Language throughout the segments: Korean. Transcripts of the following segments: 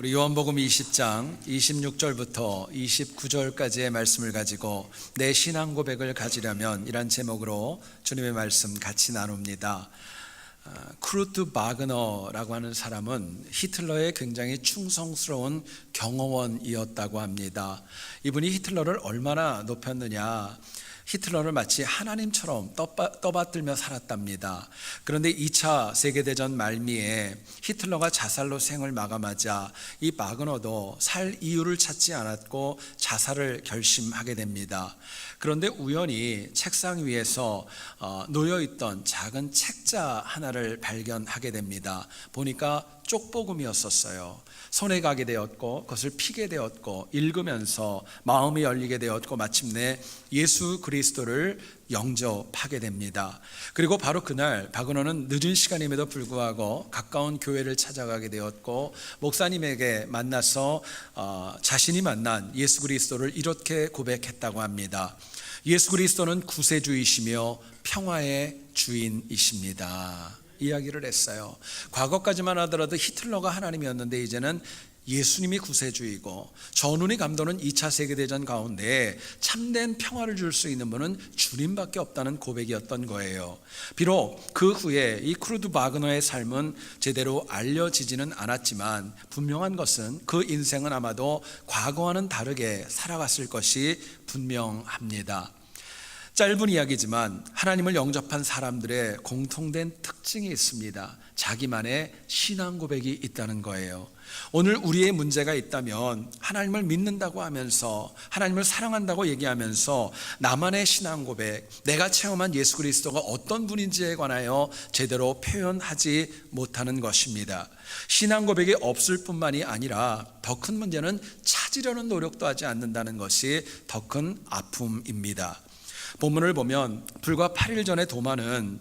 우리 요한복음 20장 26절부터 29절까지의 말씀을 가지고 내 신앙 고백을 가지려면 이란 제목으로 주님의 말씀 같이 나눕니다. 크루트 바그너라고 하는 사람은 히틀러의 굉장히 충성스러운 경호원이었다고 합니다. 이분이 히틀러를 얼마나 높였느냐, 히틀러를 마치 하나님처럼 떠받들며 살았답니다. 그런데 2차 세계대전 말미에 히틀러가 자살로 생을 마감하자 이 바그너도 살 이유를 찾지 않았고 자살을 결심하게 됩니다. 그런데 우연히 책상 위에서 놓여있던 작은 책자 하나를 발견하게 됩니다. 보니까 쪽복음이었었어요. 손에 가게 되었고 그것을 피게 되었고 읽으면서 마음이 열리게 되었고 마침내 예수 그리스도를 영접하게 됩니다. 그리고 바로 그날 바그너는 늦은 시간임에도 불구하고 가까운 교회를 찾아가게 되었고 목사님에게 만나서 자신이 만난 예수 그리스도를 이렇게 고백했다고 합니다. 예수 그리스도는 구세주이시며 평화의 주인이십니다. 이야기를 했어요. 과거까지만 하더라도 히틀러가 하나님이었는데 이제는 예수님이 구세주이고 전운이 감도는 2차 세계대전 가운데 참된 평화를 줄 수 있는 분은 주님밖에 없다는 고백이었던 거예요. 비록 그 후에 이 크루트 바그너의 삶은 제대로 알려지지는 않았지만 분명한 것은 그 인생은 아마도 과거와는 다르게 살아갔을 것이 분명합니다. 짧은 이야기지만 하나님을 영접한 사람들의 공통된 특징이 있습니다. 자기만의 신앙 고백이 있다는 거예요. 오늘 우리의 문제가 있다면 하나님을 믿는다고 하면서 하나님을 사랑한다고 얘기하면서 나만의 신앙 고백, 내가 체험한 예수 그리스도가 어떤 분인지에 관하여 제대로 표현하지 못하는 것입니다. 신앙 고백이 없을 뿐만이 아니라 더 큰 문제는 찾으려는 노력도 하지 않는다는 것이 더 큰 아픔입니다. 본문을 보면 불과 8일 전에 도마는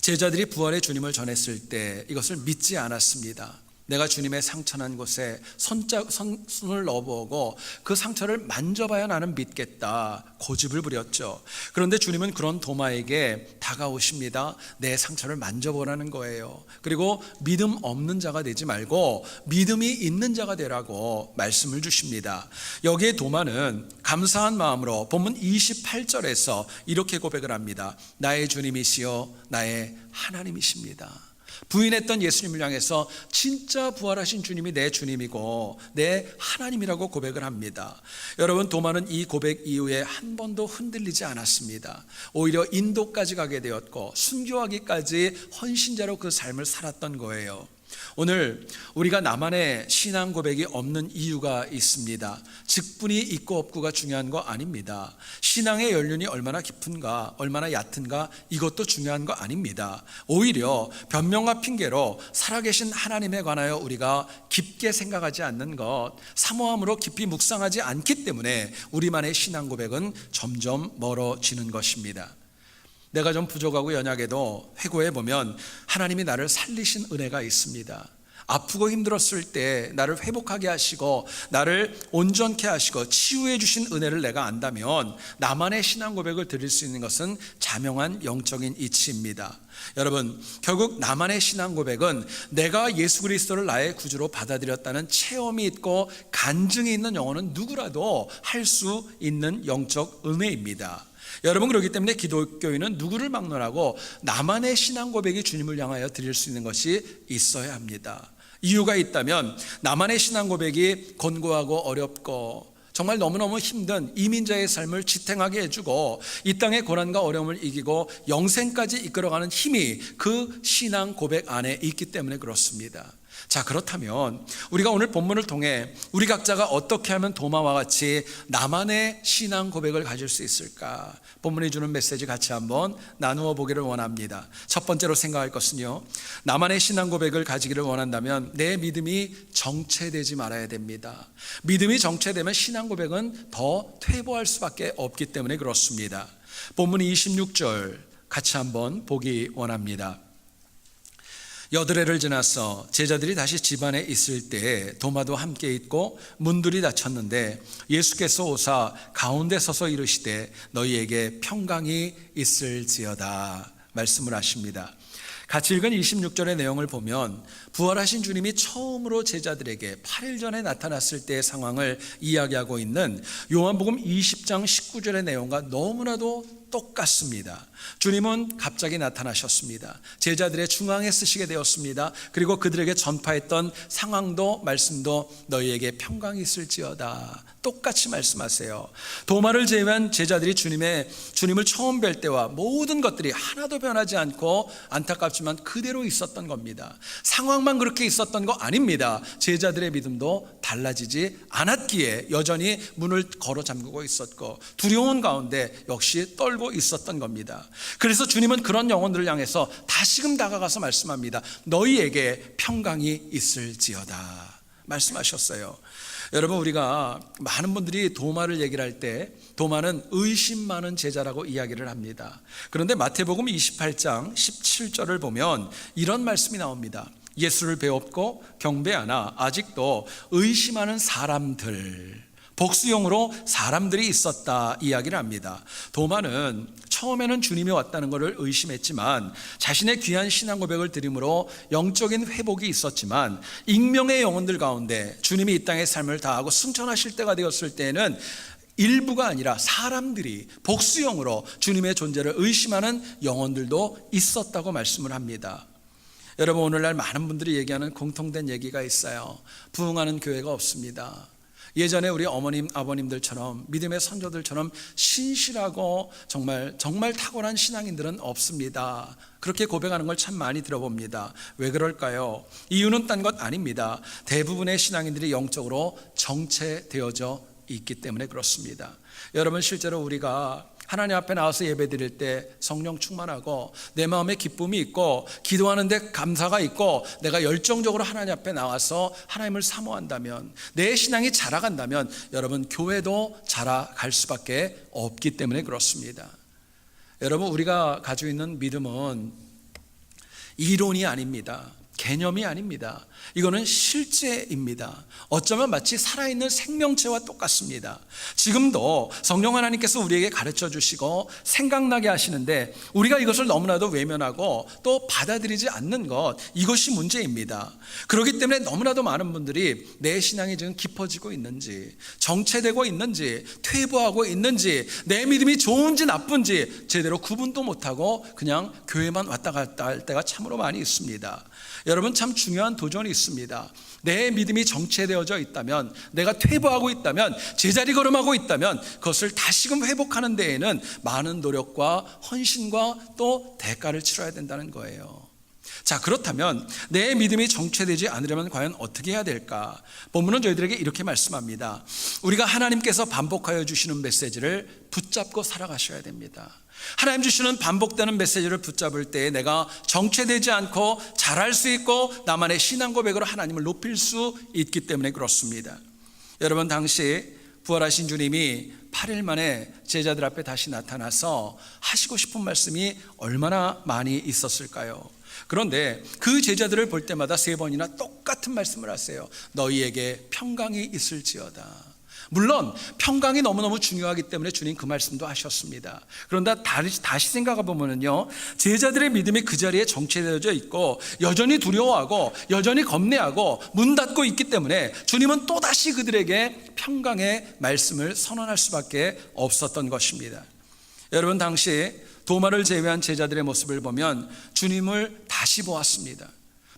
제자들이 부활의 주님을 전했을 때 이것을 믿지 않았습니다. 내가 주님의 상처난 곳에 손을 넣어보고 그 상처를 만져봐야 나는 믿겠다 고집을 부렸죠. 그런데 주님은 그런 도마에게 다가오십니다. 내 상처를 만져보라는 거예요. 그리고 믿음 없는 자가 되지 말고 믿음이 있는 자가 되라고 말씀을 주십니다. 여기에 도마는 감사한 마음으로 본문 28절에서 이렇게 고백을 합니다. 나의 주님이시여 나의 하나님이십니다. 부인했던 예수님을 향해서 진짜 부활하신 주님이 내 주님이고 내 하나님이라고 고백을 합니다. 여러분, 도마는 이 고백 이후에 한 번도 흔들리지 않았습니다. 오히려 인도까지 가게 되었고 순교하기까지 헌신자로 그 삶을 살았던 거예요. 오늘 우리가 나만의 신앙 고백이 없는 이유가 있습니다. 직분이 있고 없고가 중요한 거 아닙니다. 신앙의 연륜이 얼마나 깊은가 얼마나 얕은가 이것도 중요한 거 아닙니다. 오히려 변명과 핑계로 살아계신 하나님에 관하여 우리가 깊게 생각하지 않는 것, 사모함으로 깊이 묵상하지 않기 때문에 우리만의 신앙 고백은 점점 멀어지는 것입니다. 내가 좀 부족하고 연약해도 회고해 보면 하나님이 나를 살리신 은혜가 있습니다. 아프고 힘들었을 때 나를 회복하게 하시고 나를 온전케 하시고 치유해 주신 은혜를 내가 안다면 나만의 신앙 고백을 드릴 수 있는 것은 자명한 영적인 이치입니다. 여러분, 결국 나만의 신앙 고백은 내가 예수 그리스도를 나의 구주로 받아들였다는 체험이 있고 간증이 있는 영혼은 누구라도 할 수 있는 영적 은혜입니다. 여러분, 그렇기 때문에 기독교인은 누구를 막론하고 나만의 신앙 고백이 주님을 향하여 드릴 수 있는 것이 있어야 합니다. 이유가 있다면 나만의 신앙 고백이 곤고하고 어렵고 정말 너무너무 힘든 이민자의 삶을 지탱하게 해주고 이 땅의 고난과 어려움을 이기고 영생까지 이끌어가는 힘이 그 신앙 고백 안에 있기 때문에 그렇습니다. 자, 그렇다면 우리가 오늘 본문을 통해 우리 각자가 어떻게 하면 도마와 같이 나만의 신앙 고백을 가질 수 있을까? 본문이 주는 메시지 같이 한번 나누어 보기를 원합니다. 첫 번째로 생각할 것은요, 나만의 신앙 고백을 가지기를 원한다면 내 믿음이 정체되지 말아야 됩니다. 믿음이 정체되면 신앙 고백은 더 퇴보할 수밖에 없기 때문에 그렇습니다. 본문 26절 같이 한번 보기 원합니다. 여드레를 지나서 제자들이 다시 집안에 있을 때에 도마도 함께 있고 문들이 닫혔는데 예수께서 오사 가운데 서서 이르시되 너희에게 평강이 있을지어다 말씀을 하십니다. 같이 읽은 26절의 내용을 보면 부활하신 주님이 처음으로 제자들에게 8일 전에 나타났을 때의 상황을 이야기하고 있는 요한복음 20장 19절의 내용과 너무나도 똑같습니다. 주님은 갑자기 나타나셨습니다. 제자들의 중앙에 쓰시게 되었습니다. 그리고 그들에게 전파했던 상황도 말씀도 너희에게 평강이 있을지어다. 똑같이 말씀하세요. 도마를 제외한 제자들이 주님을 처음 뵐 때와 모든 것들이 하나도 변하지 않고 안타깝지만 그대로 있었던 겁니다. 상황만 그렇게 있었던 거 아닙니다. 제자들의 믿음도 달라지지 않았기에 여전히 문을 걸어 잠그고 있었고 두려운 가운데 역시 떨고 있었던 겁니다. 그래서 주님은 그런 영혼들을 향해서 다시금 다가가서 말씀합니다. 너희에게 평강이 있을지어다 말씀하셨어요. 여러분, 우리가 많은 분들이 도마를 얘기를 할 때 도마는 의심 많은 제자라고 이야기를 합니다. 그런데 마태복음 28장 17절을 보면 이런 말씀이 나옵니다. 예수를 배웠고 경배하나 아직도 의심하는 사람들, 복수용으로 사람들이 있었다 이야기를 합니다. 도마는 처음에는 주님이 왔다는 것을 의심했지만 자신의 귀한 신앙 고백을 드림으로 영적인 회복이 있었지만 익명의 영혼들 가운데 주님이 이 땅의 삶을 다하고 승천하실 때가 되었을 때에는 일부가 아니라 사람들이 복수용으로 주님의 존재를 의심하는 영혼들도 있었다고 말씀을 합니다. 여러분, 오늘날 많은 분들이 얘기하는 공통된 얘기가 있어요. 부흥하는 교회가 없습니다. 예전에 우리 어머님, 아버님들처럼 믿음의 선조들처럼 신실하고 정말 탁월한 신앙인들은 없습니다. 그렇게 고백하는 걸 참 많이 들어봅니다. 왜 그럴까요? 이유는 딴 것 아닙니다. 대부분의 신앙인들이 영적으로 정체되어져 있기 때문에 그렇습니다. 여러분, 실제로 우리가 하나님 앞에 나와서 예배 드릴 때 성령 충만하고 내 마음에 기쁨이 있고 기도하는데 감사가 있고 내가 열정적으로 하나님 앞에 나와서 하나님을 사모한다면, 내 신앙이 자라간다면 여러분, 교회도 자라갈 수밖에 없기 때문에 그렇습니다. 여러분, 우리가 가지고 있는 믿음은 이론이 아닙니다. 개념이 아닙니다. 이거는 실제입니다. 어쩌면 마치 살아있는 생명체와 똑같습니다. 지금도 성령 하나님께서 우리에게 가르쳐 주시고 생각나게 하시는데 우리가 이것을 너무나도 외면하고 또 받아들이지 않는 것, 이것이 문제입니다. 그렇기 때문에 너무나도 많은 분들이 내 신앙이 지금 깊어지고 있는지, 정체되고 있는지, 퇴보하고 있는지, 내 믿음이 좋은지 나쁜지 제대로 구분도 못하고 그냥 교회만 왔다 갔다 할 때가 참으로 많이 있습니다. 여러분, 참 중요한 도전이 있습니다. 내 믿음이 정체되어져 있다면, 내가 퇴보하고 있다면, 제자리 걸음하고 있다면 그것을 다시금 회복하는 데에는 많은 노력과 헌신과 또 대가를 치러야 된다는 거예요. 자, 그렇다면 내 믿음이 정체되지 않으려면 과연 어떻게 해야 될까? 본문은 저희들에게 이렇게 말씀합니다. 우리가 하나님께서 반복하여 주시는 메시지를 붙잡고 살아가셔야 됩니다. 하나님 주시는 반복되는 메시지를 붙잡을 때 내가 정체되지 않고 자랄 수 있고 나만의 신앙 고백으로 하나님을 높일 수 있기 때문에 그렇습니다. 여러분, 당시 부활하신 주님이 8일 만에 제자들 앞에 다시 나타나서 하시고 싶은 말씀이 얼마나 많이 있었을까요? 그런데 그 제자들을 볼 때마다 3번이나 똑같은 말씀을 하세요. 너희에게 평강이 있을지어다. 물론 평강이 너무너무 중요하기 때문에 주님 그 말씀도 하셨습니다. 그런데 다시 생각해 보면요, 제자들의 믿음이 그 자리에 정체되어져 있고 여전히 두려워하고 여전히 겁내하고 문 닫고 있기 때문에 주님은 또다시 그들에게 평강의 말씀을 선언할 수밖에 없었던 것입니다. 여러분, 당시 도마를 제외한 제자들의 모습을 보면 주님을 다시 보았습니다.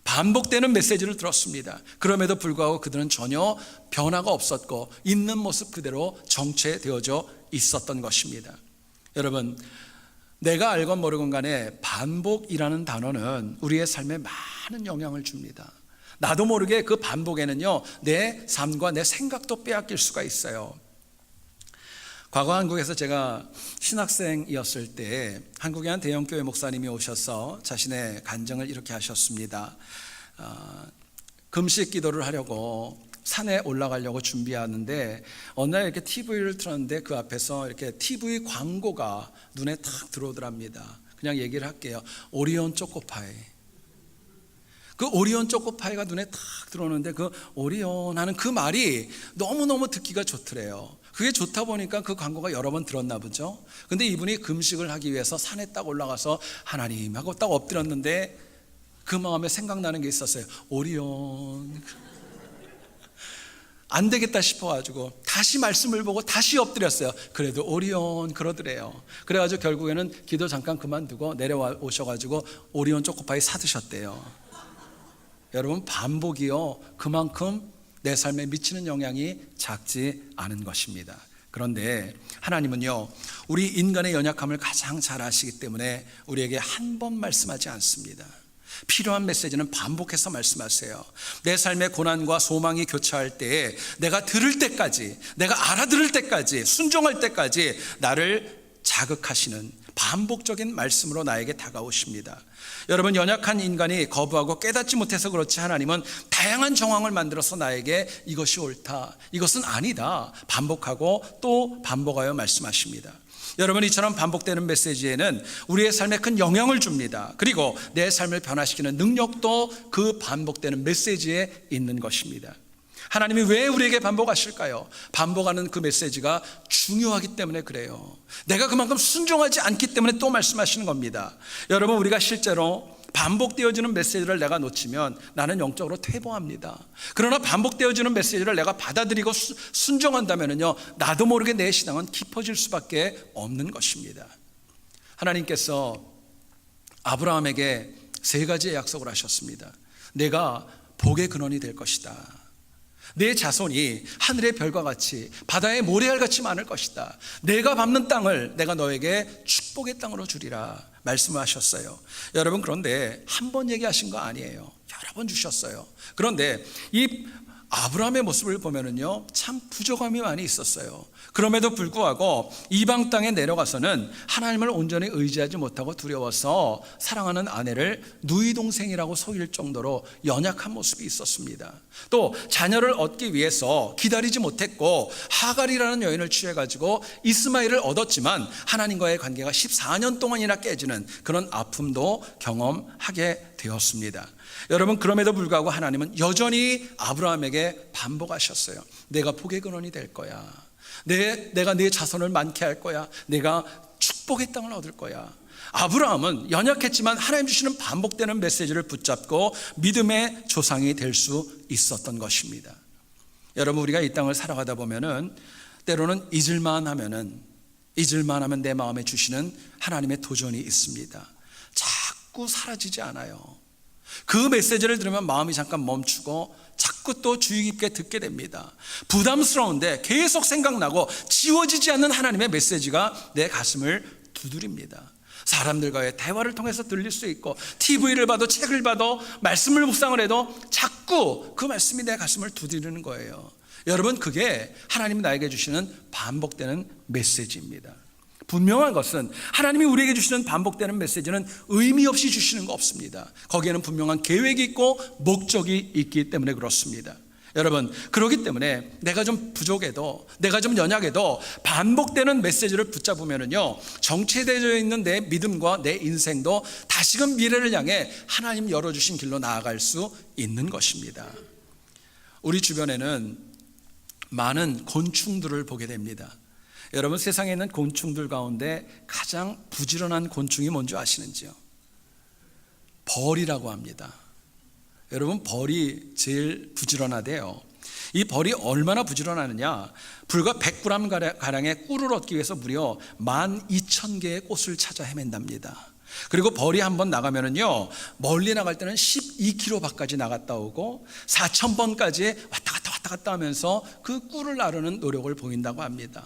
반복되는 메시지를 들었습니다. 그럼에도 불구하고 그들은 전혀 변화가 없었고 있는 모습 그대로 정체되어져 있었던 것입니다. 여러분, 내가 알건 모르건 간에 반복이라는 단어는 우리의 삶에 많은 영향을 줍니다. 나도 모르게 그 반복에는요, 내 삶과 내 생각도 빼앗길 수가 있어요. 과거 한국에서 제가 신학생이었을 때 한국의 한 대형교회 목사님이 오셔서 자신의 간증을 이렇게 하셨습니다. 금식 기도를 하려고 산에 올라가려고 준비하는데 어느 날 이렇게 TV를 틀었는데 그 앞에서 이렇게 TV 광고가 눈에 탁 들어오더랍니다. 그냥 얘기를 할게요. 오리온 초코파이. 그 오리온 초코파이가 눈에 탁 들어오는데 그 오리온 하는 그 말이 너무너무 듣기가 좋더래요. 그게 좋다 보니까 그 광고가 여러 번 들었나 보죠. 근데 이분이 금식을 하기 위해서 산에 딱 올라가서 하나님 하고 딱 엎드렸는데 그 마음에 생각나는 게 있었어요. 오리온. 안 되겠다 싶어가지고 다시 말씀을 보고 다시 엎드렸어요. 그래도 오리온 그러더래요. 그래가지고 결국에는 기도 잠깐 그만두고 내려와 오셔가지고 오리온 초코파이 사드셨대요. 여러분, 반복이요, 그만큼 내 삶에 미치는 영향이 작지 않은 것입니다. 그런데 하나님은요, 우리 인간의 연약함을 가장 잘 아시기 때문에 우리에게 한 번 말씀하지 않습니다. 필요한 메시지는 반복해서 말씀하세요. 내 삶의 고난과 소망이 교차할 때에 내가 들을 때까지, 내가 알아들을 때까지, 순종할 때까지 나를 자극하시는 반복적인 말씀으로 나에게 다가오십니다. 여러분, 연약한 인간이 거부하고 깨닫지 못해서 그렇지 하나님은 다양한 정황을 만들어서 나에게 이것이 옳다, 이것은 아니다 반복하고 또 반복하여 말씀하십니다. 여러분, 이처럼 반복되는 메시지에는 우리의 삶에 큰 영향을 줍니다. 그리고 내 삶을 변화시키는 능력도 그 반복되는 메시지에 있는 것입니다. 하나님이 왜 우리에게 반복하실까요? 반복하는 그 메시지가 중요하기 때문에 그래요. 내가 그만큼 순종하지 않기 때문에 또 말씀하시는 겁니다. 여러분, 우리가 실제로 반복되어지는 메시지를 내가 놓치면 나는 영적으로 퇴보합니다. 그러나 반복되어지는 메시지를 내가 받아들이고 순종한다면요, 나도 모르게 내 신앙은 깊어질 수밖에 없는 것입니다. 하나님께서 아브라함에게 3가지의 약속을 하셨습니다. 내가 복의 근원이 될 것이다. 내 자손이 하늘의 별과 같이 바다의 모래알같이 많을 것이다. 내가 밟는 땅을 내가 너에게 축복의 땅으로 주리라 말씀을 하셨어요. 여러분, 그런데 한 번 얘기하신 거 아니에요. 여러 번 주셨어요. 그런데 이 아브라함의 모습을 보면은요, 참 부족함이 많이 있었어요. 그럼에도 불구하고 이방 땅에 내려가서는 하나님을 온전히 의지하지 못하고 두려워서 사랑하는 아내를 누이 동생이라고 속일 정도로 연약한 모습이 있었습니다. 또 자녀를 얻기 위해서 기다리지 못했고 하갈이라는 여인을 취해가지고 이스마엘을 얻었지만 하나님과의 관계가 14년 동안이나 깨지는 그런 아픔도 경험하게 되었습니다. 여러분, 그럼에도 불구하고 하나님은 여전히 아브라함에게 반복하셨어요. 내가 복의 근원이 될 거야. 내가 네 자손을 많게 할 거야. 내가 축복의 땅을 얻을 거야. 아브라함은 연약했지만 하나님 주시는 반복되는 메시지를 붙잡고 믿음의 조상이 될 수 있었던 것입니다. 여러분, 우리가 이 땅을 살아가다 보면은 때로는 잊을만 하면 내 마음에 주시는 하나님의 도전이 있습니다. 자꾸 사라지지 않아요. 그 메시지를 들으면 마음이 잠깐 멈추고 자꾸 또 주의 깊게 듣게 됩니다. 부담스러운데 계속 생각나고 지워지지 않는 하나님의 메시지가 내 가슴을 두드립니다. 사람들과의 대화를 통해서 들릴 수 있고 TV를 봐도 책을 봐도 말씀을 묵상을 해도 자꾸 그 말씀이 내 가슴을 두드리는 거예요. 여러분, 그게 하나님이 나에게 주시는 반복되는 메시지입니다. 분명한 것은 하나님이 우리에게 주시는 반복되는 메시지는 의미 없이 주시는 거 없습니다. 거기에는 분명한 계획이 있고 목적이 있기 때문에 그렇습니다. 여러분, 그렇기 때문에 내가 좀 부족해도, 내가 좀 연약해도 반복되는 메시지를 붙잡으면은요, 정체되어 있는 내 믿음과 내 인생도 다시금 미래를 향해 하나님 열어주신 길로 나아갈 수 있는 것입니다. 우리 주변에는 많은 곤충들을 보게 됩니다. 여러분, 세상에 있는 곤충들 가운데 가장 부지런한 곤충이 뭔지 아시는지요? 벌이라고 합니다. 여러분, 벌이 제일 부지런하대요. 이 벌이 얼마나 부지런하느냐, 불과 100g 가량의 꿀을 얻기 위해서 무려 12,000개의 꽃을 찾아 헤맨답니다. 그리고 벌이 한번 나가면은요, 멀리 나갈 때는 12km 밖까지 나갔다 오고 4,000번까지 왔다 갔다 하면서 그 꿀을 나르는 노력을 보인다고 합니다.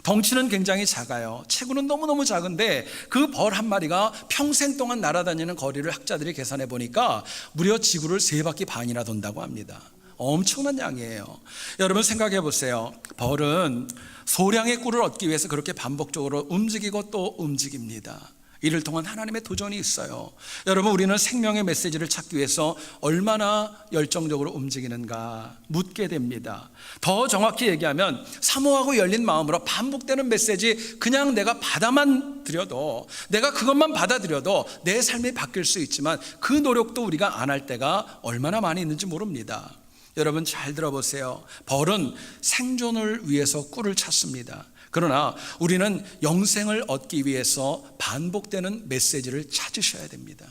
덩치는 굉장히 작아요. 체구는 너무너무 작은데 그 벌 한 마리가 평생 동안 날아다니는 거리를 학자들이 계산해 보니까 무려 지구를 3바퀴 반이나 돈다고 합니다. 엄청난 양이에요. 여러분, 생각해 보세요. 벌은 소량의 꿀을 얻기 위해서 그렇게 반복적으로 움직이고 또 움직입니다. 이를 통한 하나님의 도전이 있어요. 여러분, 우리는 생명의 메시지를 찾기 위해서 얼마나 열정적으로 움직이는가 묻게 됩니다. 더 정확히 얘기하면 사모하고 열린 마음으로 반복되는 메시지 그냥 내가 받아만 들여도, 내가 그것만 받아들여도 내 삶이 바뀔 수 있지만 그 노력도 우리가 안 할 때가 얼마나 많이 있는지 모릅니다. 여러분, 잘 들어보세요. 벌은 생존을 위해서 꿀을 찾습니다. 그러나 우리는 영생을 얻기 위해서 반복되는 메시지를 찾으셔야 됩니다.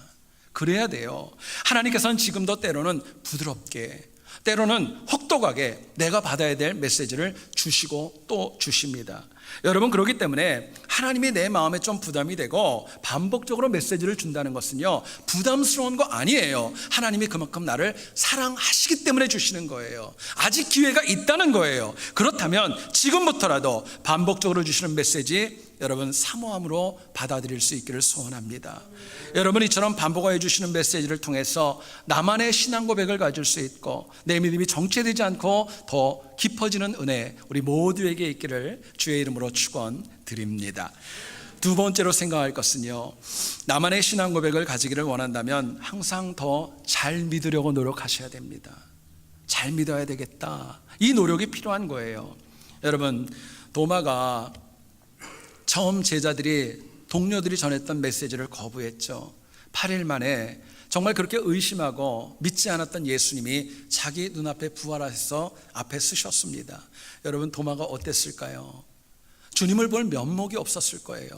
그래야 돼요. 하나님께서는 지금도 때로는 부드럽게, 때로는 혹독하게 내가 받아야 될 메시지를 주시고 또 주십니다. 여러분, 그렇기 때문에 하나님이 내 마음에 좀 부담이 되고 반복적으로 메시지를 준다는 것은요, 부담스러운 거 아니에요. 하나님이 그만큼 나를 사랑하시기 때문에 주시는 거예요. 아직 기회가 있다는 거예요. 그렇다면 지금부터라도 반복적으로 주시는 메시지 여러분 사모함으로 받아들일 수 있기를 소원합니다. 여러분, 이처럼 반복하여 주시는 메시지를 통해서 나만의 신앙 고백을 가질 수 있고 내 믿음이 정체되지 않고 더 깊어지는 은혜 우리 모두에게 있기를 주의 이름으로 축원드립니다. 두 번째로 생각할 것은요, 나만의 신앙 고백을 가지기를 원한다면 항상 더 잘 믿으려고 노력하셔야 됩니다. 잘 믿어야 되겠다, 이 노력이 필요한 거예요. 여러분, 도마가 처음 동료들이 전했던 메시지를 거부했죠. 8일 만에 정말 그렇게 의심하고 믿지 않았던 예수님이 자기 눈앞에 부활하셔서 앞에 서셨습니다. 여러분, 도마가 어땠을까요? 주님을 볼 면목이 없었을 거예요.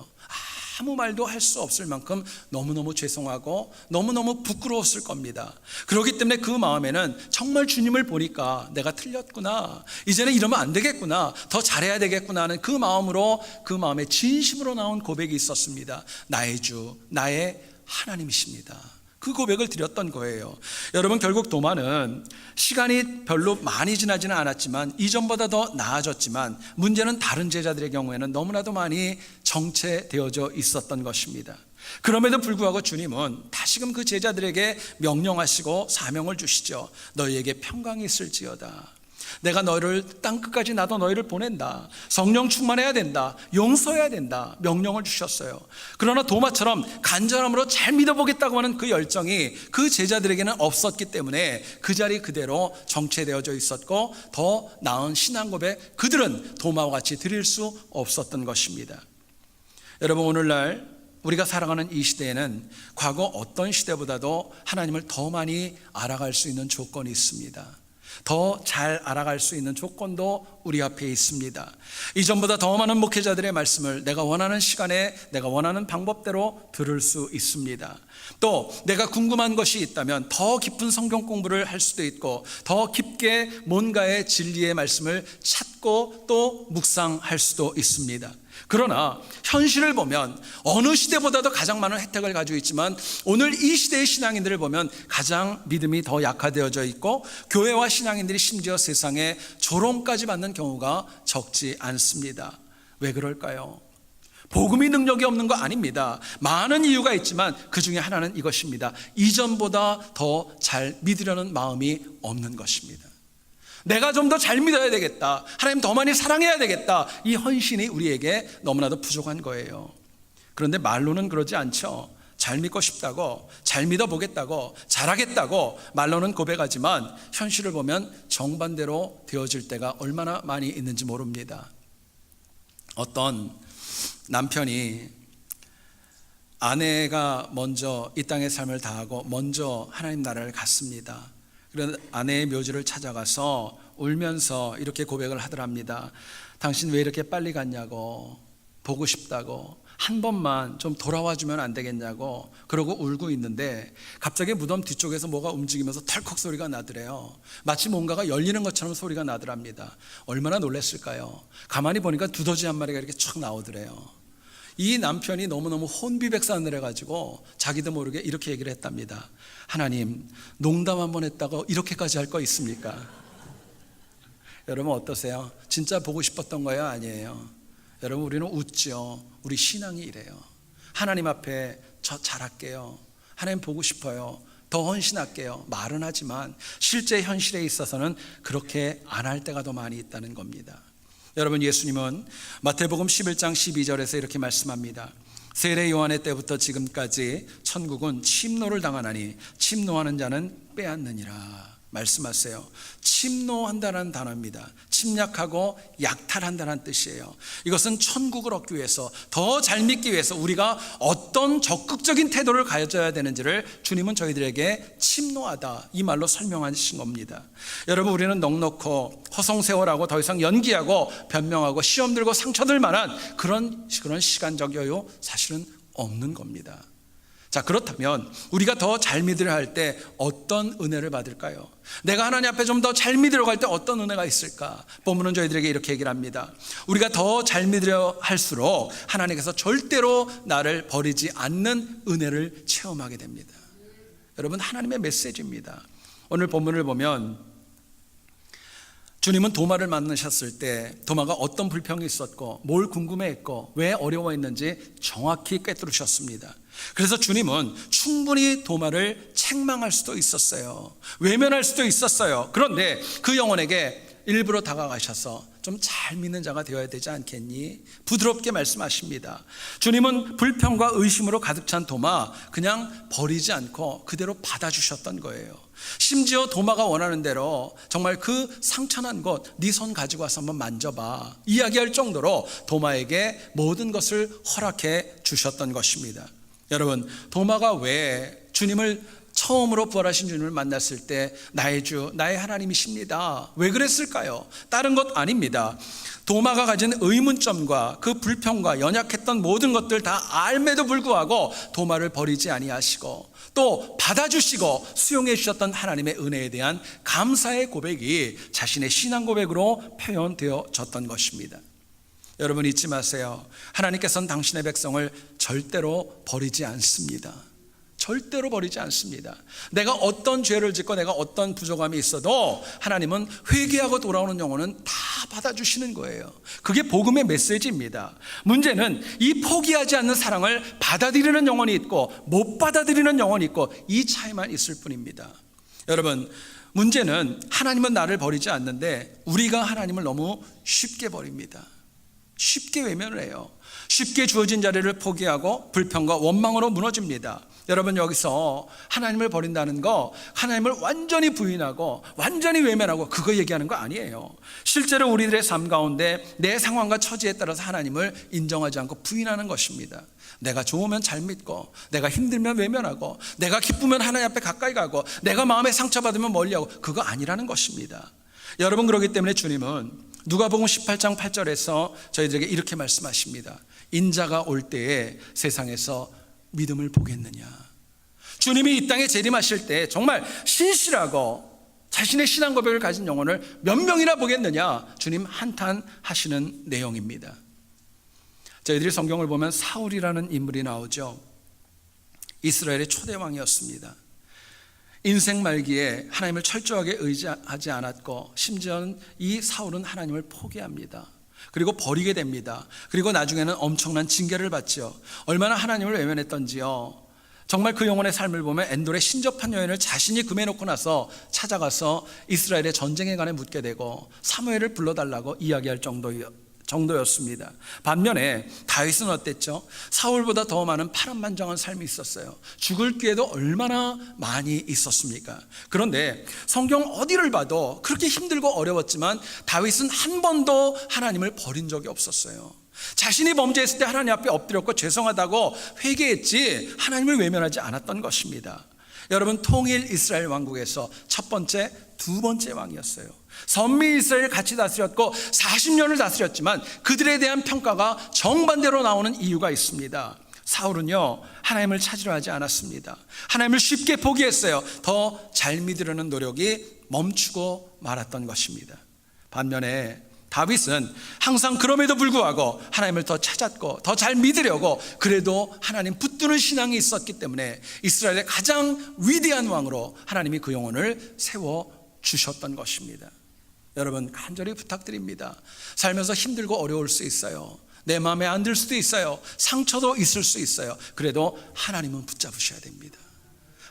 아무 말도 할 수 없을 만큼 너무너무 죄송하고 너무너무 부끄러웠을 겁니다. 그렇기 때문에 그 마음에는 정말 주님을 보니까 내가 틀렸구나, 이제는 이러면 안 되겠구나, 더 잘해야 되겠구나 하는 그 마음으로, 그 마음에 진심으로 나온 고백이 있었습니다. 나의 주, 나의 하나님이십니다. 그 고백을 드렸던 거예요. 여러분, 결국 도마는 시간이 별로 많이 지나지는 않았지만 이전보다 더 나아졌지만 문제는 다른 제자들의 경우에는 너무나도 많이 정체되어져 있었던 것입니다. 그럼에도 불구하고 주님은 다시금 그 제자들에게 명령하시고 사명을 주시죠. 너희에게 평강이 있을지어다. 내가 너희를 땅끝까지 나도 너희를 보낸다. 성령 충만해야 된다. 용서해야 된다. 명령을 주셨어요. 그러나 도마처럼 간절함으로 잘 믿어보겠다고 하는 그 열정이 그 제자들에게는 없었기 때문에 그 자리 그대로 정체되어져 있었고 더 나은 신앙 고백 그들은 도마와 같이 드릴 수 없었던 것입니다. 여러분, 오늘날 우리가 살아가는 이 시대에는 과거 어떤 시대보다도 하나님을 더 많이 알아갈 수 있는 조건이 있습니다. 더 잘 알아갈 수 있는 조건도 우리 앞에 있습니다. 이전보다 더 많은 목회자들의 말씀을 내가 원하는 시간에 내가 원하는 방법대로 들을 수 있습니다. 또 내가 궁금한 것이 있다면 더 깊은 성경 공부를 할 수도 있고 더 깊게 뭔가의 진리의 말씀을 찾고 또 묵상할 수도 있습니다. 그러나 현실을 보면 어느 시대보다도 가장 많은 혜택을 가지고 있지만 오늘 이 시대의 신앙인들을 보면 가장 믿음이 더 약화되어져 있고 교회와 신앙인들이 심지어 세상에 조롱까지 받는 경우가 적지 않습니다. 왜 그럴까요? 복음이 능력이 없는 거 아닙니다. 많은 이유가 있지만 그 중에 하나는 이것입니다. 이전보다 더 잘 믿으려는 마음이 없는 것입니다. 내가 좀 더 잘 믿어야 되겠다, 하나님 더 많이 사랑해야 되겠다, 이 헌신이 우리에게 너무나도 부족한 거예요. 그런데 말로는 그러지 않죠. 잘 믿고 싶다고, 잘 믿어보겠다고, 잘하겠다고 말로는 고백하지만 현실을 보면 정반대로 되어질 때가 얼마나 많이 있는지 모릅니다. 어떤 남편이 아내가 먼저 이 땅의 삶을 다하고 먼저 하나님 나라를 갔습니다. 그런 아내의 묘지를 찾아가서 울면서 이렇게 고백을 하더랍니다. 당신 왜 이렇게 빨리 갔냐고, 보고 싶다고, 한 번만 좀 돌아와 주면 안 되겠냐고 그러고 울고 있는데 갑자기 무덤 뒤쪽에서 뭐가 움직이면서 털컥 소리가 나더래요. 마치 뭔가가 열리는 것처럼 소리가 나더랍니다. 얼마나 놀랐을까요? 가만히 보니까 두더지 한 마리가 이렇게 쭉 나오더래요. 이 남편이 너무너무 혼비백산을 해가지고 자기도 모르게 이렇게 얘기를 했답니다. 하나님, 농담 한번 했다고 이렇게까지 할 거 있습니까? 여러분 어떠세요? 진짜 보고 싶었던 거예요? 아니에요? 여러분, 우리는 웃죠. 우리 신앙이 이래요. 하나님 앞에 저 잘할게요, 하나님 보고 싶어요, 더 헌신할게요 말은 하지만 실제 현실에 있어서는 그렇게 안 할 때가 더 많이 있다는 겁니다. 여러분, 예수님은 마태복음 11장 12절에서 이렇게 말씀합니다. 세례 요한의 때부터 지금까지 천국은 침노를 당하나니 침노하는 자는 빼앗느니라 말씀하세요. 침노한다는 단어입니다. 침략하고 약탈한다는 뜻이에요. 이것은 천국을 얻기 위해서, 더 잘 믿기 위해서 우리가 어떤 적극적인 태도를 가져야 되는지를 주님은 저희들에게 침노하다, 이 말로 설명하신 겁니다. 여러분, 우리는 넉넉고 허송세월하고 더 이상 연기하고 변명하고 시험 들고 상처 들 만한 그런 시간적 여유 사실은 없는 겁니다. 자, 그렇다면 우리가 더 잘 믿으려 할 때 어떤 은혜를 받을까요? 내가 하나님 앞에 좀 더 잘 믿으려 할 때 어떤 은혜가 있을까? 본문은 저희들에게 이렇게 얘기를 합니다. 우리가 더 잘 믿으려 할수록 하나님께서 절대로 나를 버리지 않는 은혜를 체험하게 됩니다. 여러분, 하나님의 메시지입니다. 오늘 본문을 보면 주님은 도마를 만나셨을 때 도마가 어떤 불평이 있었고 뭘 궁금해했고 왜 어려워했는지 정확히 꿰뚫으셨습니다. 그래서 주님은 충분히 도마를 책망할 수도 있었어요. 외면할 수도 있었어요. 그런데 그 영혼에게 일부러 다가가셔서 좀 잘 믿는 자가 되어야 되지 않겠니? 부드럽게 말씀하십니다. 주님은 불평과 의심으로 가득 찬 도마 그냥 버리지 않고 그대로 받아주셨던 거예요. 심지어 도마가 원하는 대로 정말 그 상처난 곳 네 손 가지고 와서 한번 만져봐 이야기할 정도로 도마에게 모든 것을 허락해 주셨던 것입니다. 여러분, 도마가 왜 주님을 처음으로 부활하신 주님을 만났을 때 나의 주, 나의 하나님이십니다, 왜 그랬을까요? 다른 것 아닙니다. 도마가 가진 의문점과 그 불평과 연약했던 모든 것들 다 알매도 불구하고 도마를 버리지 아니하시고 또 받아주시고 수용해 주셨던 하나님의 은혜에 대한 감사의 고백이 자신의 신앙 고백으로 표현되어졌던 것입니다. 여러분, 잊지 마세요. 하나님께서는 당신의 백성을 절대로 버리지 않습니다. 절대로 버리지 않습니다. 내가 어떤 죄를 짓고 내가 어떤 부족함이 있어도 하나님은 회개하고 돌아오는 영혼은 다 받아주시는 거예요. 그게 복음의 메시지입니다. 문제는 이 포기하지 않는 사랑을 받아들이는 영혼이 있고 못 받아들이는 영혼이 있고 이 차이만 있을 뿐입니다. 여러분, 문제는 하나님은 나를 버리지 않는데 우리가 하나님을 너무 쉽게 버립니다. 쉽게 외면을 해요. 쉽게 주어진 자리를 포기하고 불평과 원망으로 무너집니다. 여러분, 여기서 하나님을 버린다는 거 하나님을 완전히 부인하고 완전히 외면하고 그거 얘기하는 거 아니에요. 실제로 우리들의 삶 가운데 내 상황과 처지에 따라서 하나님을 인정하지 않고 부인하는 것입니다. 내가 좋으면 잘 믿고 내가 힘들면 외면하고 내가 기쁘면 하나님 앞에 가까이 가고 내가 마음에 상처받으면 멀리하고 그거 아니라는 것입니다. 여러분, 그렇기 때문에 주님은 누가복음 18장 8절에서 저희들에게 이렇게 말씀하십니다. 인자가 올 때에 세상에서 믿음을 보겠느냐. 주님이 이 땅에 재림하실 때 정말 신실하고 자신의 신앙 고백을 가진 영혼을 몇 명이나 보겠느냐, 주님 한탄하시는 내용입니다. 저희들이 성경을 보면 사울이라는 인물이 나오죠. 이스라엘의 초대 왕이었습니다. 인생 말기에 하나님을 철저하게 의지하지 않았고 심지어는 이 사울은 하나님을 포기합니다. 그리고 버리게 됩니다. 그리고 나중에는 엄청난 징계를 받죠. 얼마나 하나님을 외면했던지요. 정말 그 영혼의 삶을 보면 엔돌의 신접한 여인을 자신이 금해놓고 나서 찾아가서 이스라엘의 전쟁에 관해 묻게 되고 사무엘을 불러달라고 이야기할 정도였습니다. 반면에 다윗은 어땠죠? 사울보다 더 많은 파란만장한 삶이 있었어요. 죽을 기회도 얼마나 많이 있었습니까? 그런데 성경 어디를 봐도 그렇게 힘들고 어려웠지만 다윗은 한 번도 하나님을 버린 적이 없었어요. 자신이 범죄했을 때 하나님 앞에 엎드렸고 죄송하다고 회개했지 하나님을 외면하지 않았던 것입니다. 여러분, 통일 이스라엘 왕국에서 첫 번째, 두 번째 왕이었어요. 선미 이스라엘을 같이 다스렸고 40년을 다스렸지만 그들에 대한 평가가 정반대로 나오는 이유가 있습니다. 사울은요, 하나님을 찾으려 하지 않았습니다. 하나님을 쉽게 포기했어요. 더 잘 믿으려는 노력이 멈추고 말았던 것입니다. 반면에 다윗은 항상 그럼에도 불구하고 하나님을 더 찾았고 더 잘 믿으려고 그래도 하나님 붙드는 신앙이 있었기 때문에 이스라엘의 가장 위대한 왕으로 하나님이 그 영혼을 세워주셨던 것입니다. 여러분, 간절히 부탁드립니다. 살면서 힘들고 어려울 수 있어요. 내 마음에 안 들 수도 있어요. 상처도 있을 수 있어요. 그래도 하나님은 붙잡으셔야 됩니다.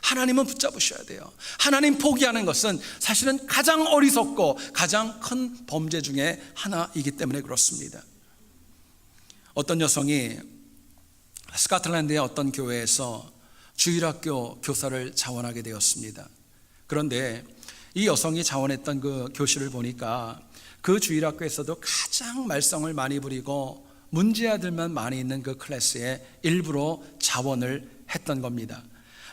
하나님은 붙잡으셔야 돼요. 하나님 포기하는 것은 사실은 가장 어리석고 가장 큰 범죄 중에 하나이기 때문에 그렇습니다. 어떤 여성이 스코틀랜드의 어떤 교회에서 주일학교 교사를 자원하게 되었습니다. 그런데 이 여성이 자원했던 그 교실을 보니까 그 주일학교에서도 가장 말썽을 많이 부리고 문제아들만 많이 있는 그 클래스에 일부러 자원을 했던 겁니다.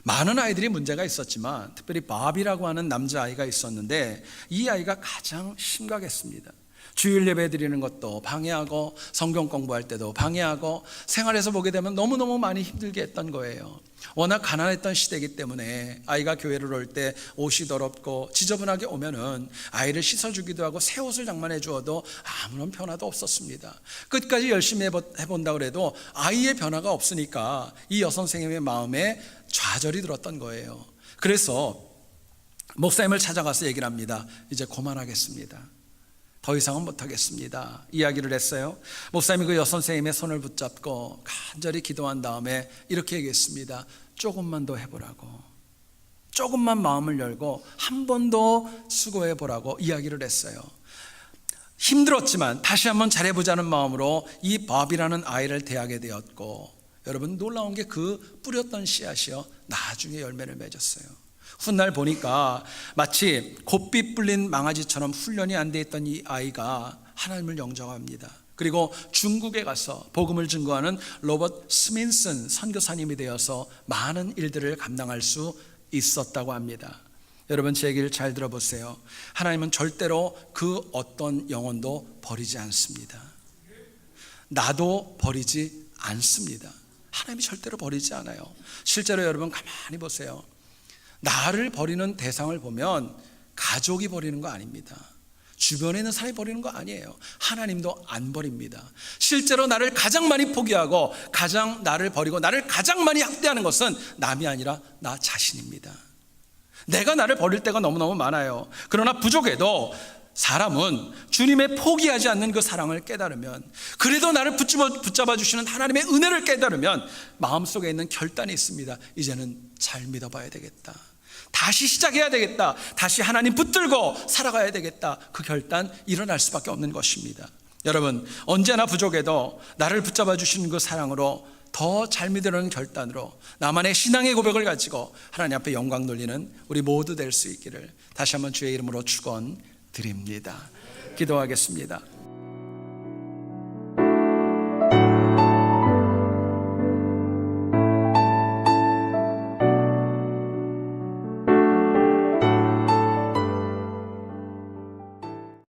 많은 아이들이 문제가 있었지만 특별히 밥이라고 하는 남자아이가 있었는데 이 아이가 가장 심각했습니다. 주일 예배 드리는 것도 방해하고 성경 공부할 때도 방해하고 생활에서 보게 되면 너무너무 많이 힘들게 했던 거예요. 워낙 가난했던 시대이기 때문에 아이가 교회를 올 때 옷이 더럽고 지저분하게 오면은 아이를 씻어주기도 하고 새 옷을 장만해 주어도 아무런 변화도 없었습니다. 끝까지 열심히 해본다고 해도 아이의 변화가 없으니까 이 여선생님의 마음에 좌절이 들었던 거예요. 그래서 목사님을 찾아가서 얘기를 합니다. 이제 그만하겠습니다. 더 이상은 못하겠습니다. 이야기를 했어요. 목사님이 그 여선생님의 손을 붙잡고 간절히 기도한 다음에 이렇게 얘기했습니다. 조금만 더 해보라고, 조금만 마음을 열고 한 번 더 수고해 보라고 이야기를 했어요. 힘들었지만 다시 한번 잘해보자는 마음으로 이 밥이라는 아이를 대하게 되었고, 여러분 놀라운 게 그 뿌렸던 씨앗이요 나중에 열매를 맺었어요. 훗날 보니까 마치 곱비 뿔린 망아지처럼 훈련이 안 돼 있던 이 아이가 하나님을 영접합니다. 그리고 중국에 가서 복음을 증거하는 로버트 스민슨 선교사님이 되어서 많은 일들을 감당할 수 있었다고 합니다. 여러분 제 얘기를 잘 들어보세요. 하나님은 절대로 그 어떤 영혼도 버리지 않습니다. 나도 버리지 않습니다. 하나님이 절대로 버리지 않아요. 실제로 여러분 가만히 보세요. 나를 버리는 대상을 보면 가족이 버리는 거 아닙니다. 주변에 있는 사람이 버리는 거 아니에요. 하나님도 안 버립니다. 실제로 나를 가장 많이 포기하고 가장 나를 버리고 나를 가장 많이 학대하는 것은 남이 아니라 나 자신입니다. 내가 나를 버릴 때가 너무너무 많아요. 그러나 부족해도 사람은 주님의 포기하지 않는 그 사랑을 깨달으면, 그래도 나를 붙잡아 주시는 하나님의 은혜를 깨달으면 마음속에 있는 결단이 있습니다. 이제는 잘 믿어봐야 되겠다, 다시 시작해야 되겠다, 다시 하나님 붙들고 살아가야 되겠다. 그 결단 일어날 수밖에 없는 것입니다. 여러분 언제나 부족해도 나를 붙잡아 주시는 그 사랑으로 더 잘 믿으려는 결단으로 나만의 신앙의 고백을 가지고 하나님 앞에 영광 돌리는 우리 모두 될 수 있기를 다시 한번 주의 이름으로 축원드립니다. 기도하겠습니다.